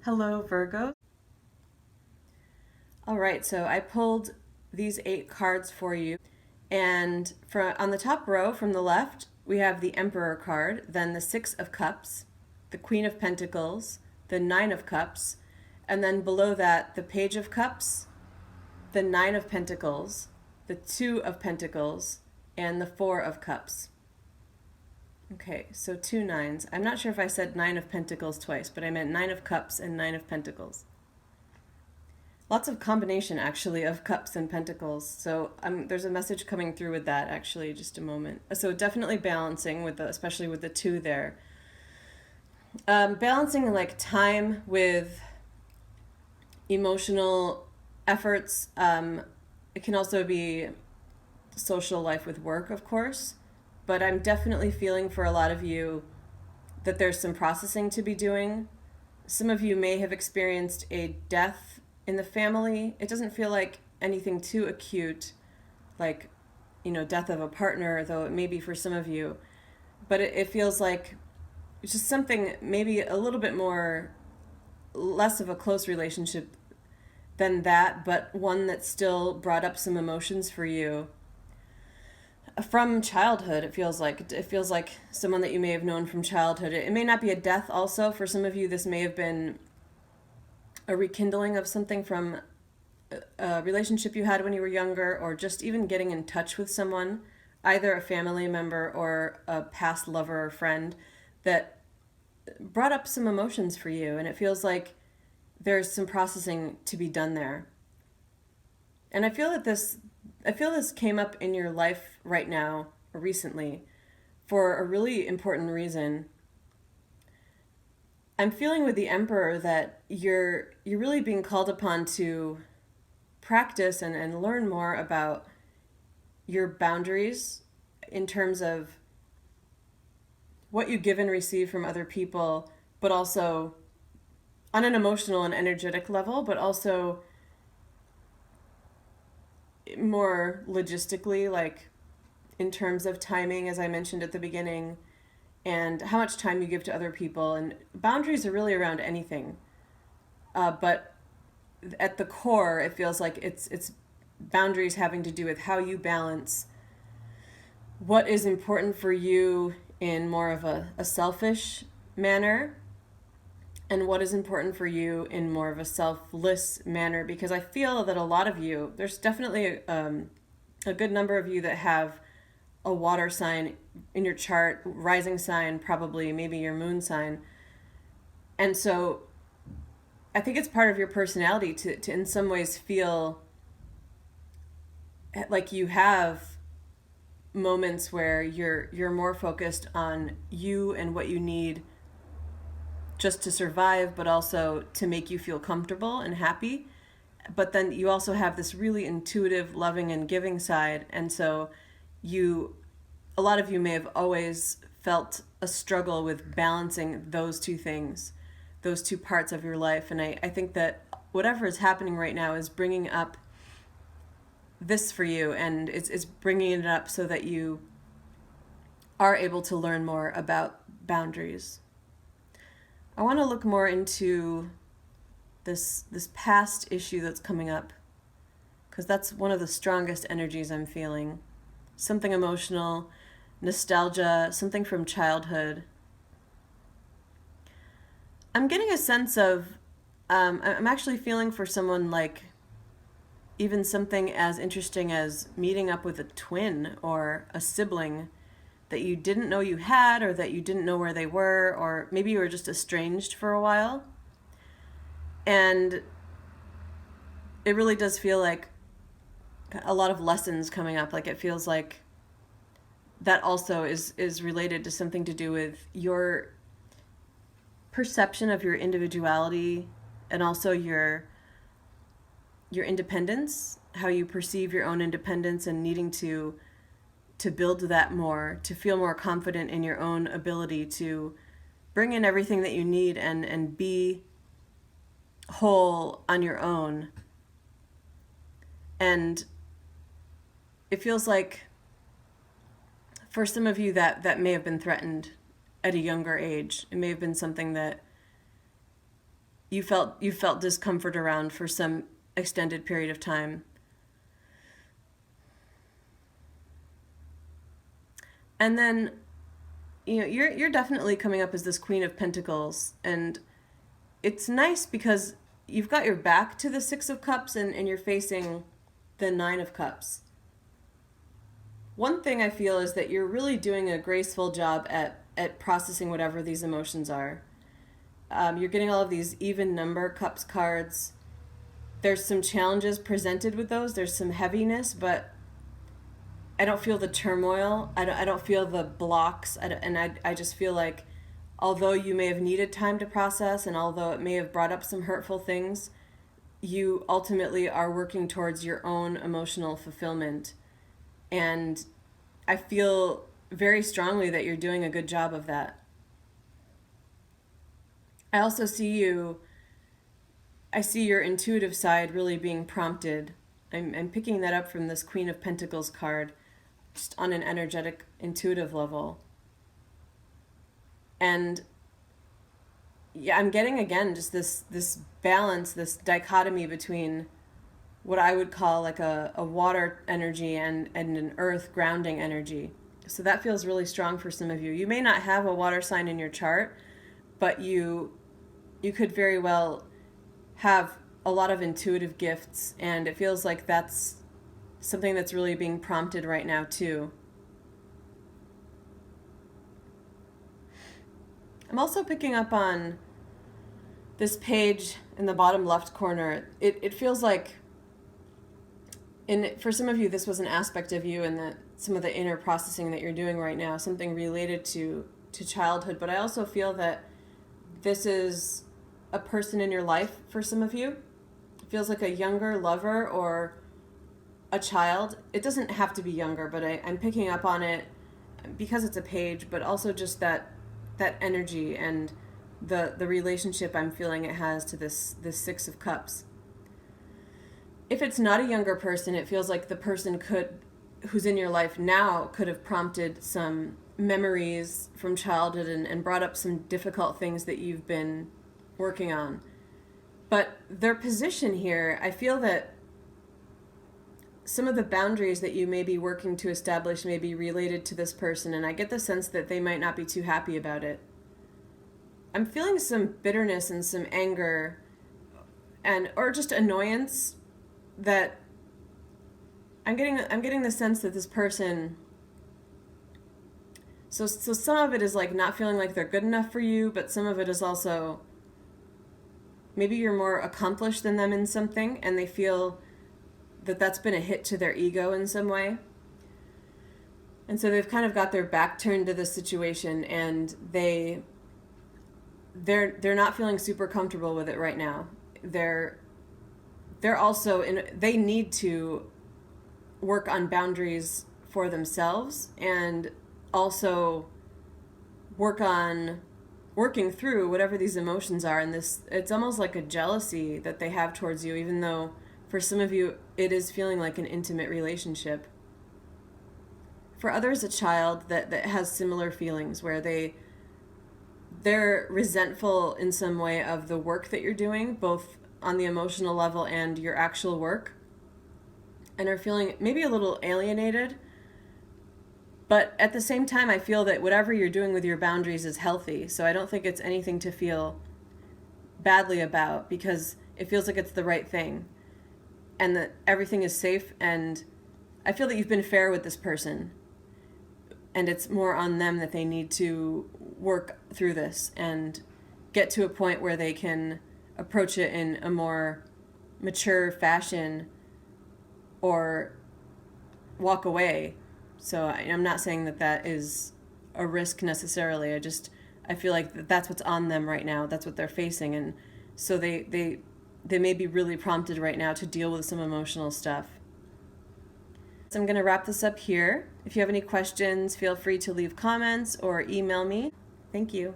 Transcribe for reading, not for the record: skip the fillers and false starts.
Hello, Virgo. All right, so I pulled these 8 cards for you. And on the top row from the left, we have the Emperor card, then the Six of Cups, the Queen of Pentacles, the Nine of Cups, and then below that, the Page of Cups, the Nine of Pentacles, the Two of Pentacles, and the Four of Cups. Okay, so 2 9s. I'm not sure if I said Nine of Pentacles twice, but I meant Nine of Cups and Nine of Pentacles. Lots of combination, actually, of cups and pentacles. So there's a message coming through with that, actually, just a moment. So definitely balancing, especially with the 2 there. Balancing like time with emotional efforts. It can also be social life with work, of course. But I'm definitely feeling for a lot of you that there's some processing to be doing. Some of you may have experienced a death in the family. It doesn't feel like anything too acute, like, death of a partner, though it may be for some of you. But it feels like it's just something maybe a little bit more, less of a close relationship than that, but one that still brought up some emotions for you from childhood. It feels like someone that you may have known from childhood. It may not be a death also. For some of you, this may have been a rekindling of something from a relationship you had when you were younger, or just even getting in touch with someone, either a family member or a past lover or friend, that brought up some emotions for you. And it feels like there's some processing to be done there. And I feel this came up in your life right now, or recently, for a really important reason. I'm feeling with the Emperor that you're really being called upon to practice and learn more about your boundaries in terms of what you give and receive from other people, but also on an emotional and energetic level, but also more logistically, like in terms of timing, as I mentioned at the beginning, and how much time you give to other people. And boundaries are really around anything. But at the core, it feels like it's boundaries having to do with how you balance what is important for you in more of a selfish manner, and what is important for you in more of a selfless manner. Because I feel that a lot of you, there's definitely a good number of you that have a water sign in your chart, rising sign, probably, maybe your moon sign. And so I think it's part of your personality to in some ways feel like you have moments where you're more focused on you and what you need just to survive, but also to make you feel comfortable and happy. But then you also have this really intuitive, loving, and giving side. And so a lot of you may have always felt a struggle with balancing those 2 things, those 2 parts of your life. And I think that whatever is happening right now is bringing up this for you, and it's bringing it up so that you are able to learn more about boundaries. I want to look more into this past issue that's coming up, because that's one of the strongest energies I'm feeling. Something emotional, nostalgia, something from childhood. I'm getting a sense of, I'm actually feeling for someone like even something as interesting as meeting up with a twin or a sibling that you didn't know you had, or that you didn't know where they were, or maybe you were just estranged for a while. And it really does feel like a lot of lessons coming up. Like it feels like that also is related to something to do with your perception of your individuality, and also your independence, how you perceive your own independence, and needing to build that more, to feel more confident in your own ability to bring in everything that you need and be whole on your own. And it feels like for some of you that may have been threatened at a younger age. It may have been something that you felt discomfort around for some extended period of time. And then, you're definitely coming up as this Queen of Pentacles, and it's nice because you've got your back to the Six of Cups, and you're facing the Nine of Cups. One thing I feel is that you're really doing a graceful job at processing whatever these emotions are. You're getting all of these even number cups cards. There's some challenges presented with those. There's some heaviness, but I don't feel the turmoil. I don't feel the blocks. I just feel like although you may have needed time to process and although it may have brought up some hurtful things, you ultimately are working towards your own emotional fulfillment. And I feel very strongly that you're doing a good job of that. I also I see your intuitive side really being prompted. I'm picking that up from this Queen of Pentacles card, just on an energetic, intuitive level. And yeah, I'm getting again just this balance, this dichotomy between what I would call like a water energy and an earth grounding energy. So that feels really strong for some of you. You may not have a water sign in your chart, but you could very well have a lot of intuitive gifts, and it feels like that's something that's really being prompted right now too. I'm also picking up on this page in the bottom left corner. It feels like for some of you this was an aspect of you and that some of the inner processing that you're doing right now, something related to childhood, but I also feel that this is a person in your life for some of you. It feels like a younger lover or a child. It doesn't have to be younger, but I'm picking up on it because it's a page, but also just that energy and the relationship I'm feeling it has to this Six of Cups. If it's not a younger person, it feels like the person who's in your life now could have prompted some memories from childhood and brought up some difficult things that you've been working on. But their position here, I feel that some of the boundaries that you may be working to establish may be related to this person, and I get the sense that they might not be too happy about it. I'm feeling some bitterness and some anger or just annoyance that I'm getting the sense that this person, so some of it is like not feeling like they're good enough for you, but some of it is also maybe you're more accomplished than them in something and they feel that that's been a hit to their ego in some way. And so they've kind of got their back turned to the situation, and they're not feeling super comfortable with it right now. They're also they need to work on boundaries for themselves and also working through whatever these emotions are. And it's almost like a jealousy that they have towards you, even though for some of you it is feeling like an intimate relationship. For others, a child that has similar feelings where they're resentful in some way of the work that you're doing, both on the emotional level and your actual work, and are feeling maybe a little alienated. But at the same time, I feel that whatever you're doing with your boundaries is healthy. So I don't think it's anything to feel badly about, because it feels like it's the right thing and that everything is safe. And I feel that you've been fair with this person, and it's more on them that they need to work through this and get to a point where they can approach it in a more mature fashion or walk away. So I'm not saying that is a risk necessarily. I feel like that's what's on them right now. That's what they're facing. And so they may be really prompted right now to deal with some emotional stuff. So I'm going to wrap this up here. If you have any questions, feel free to leave comments or email me. Thank you.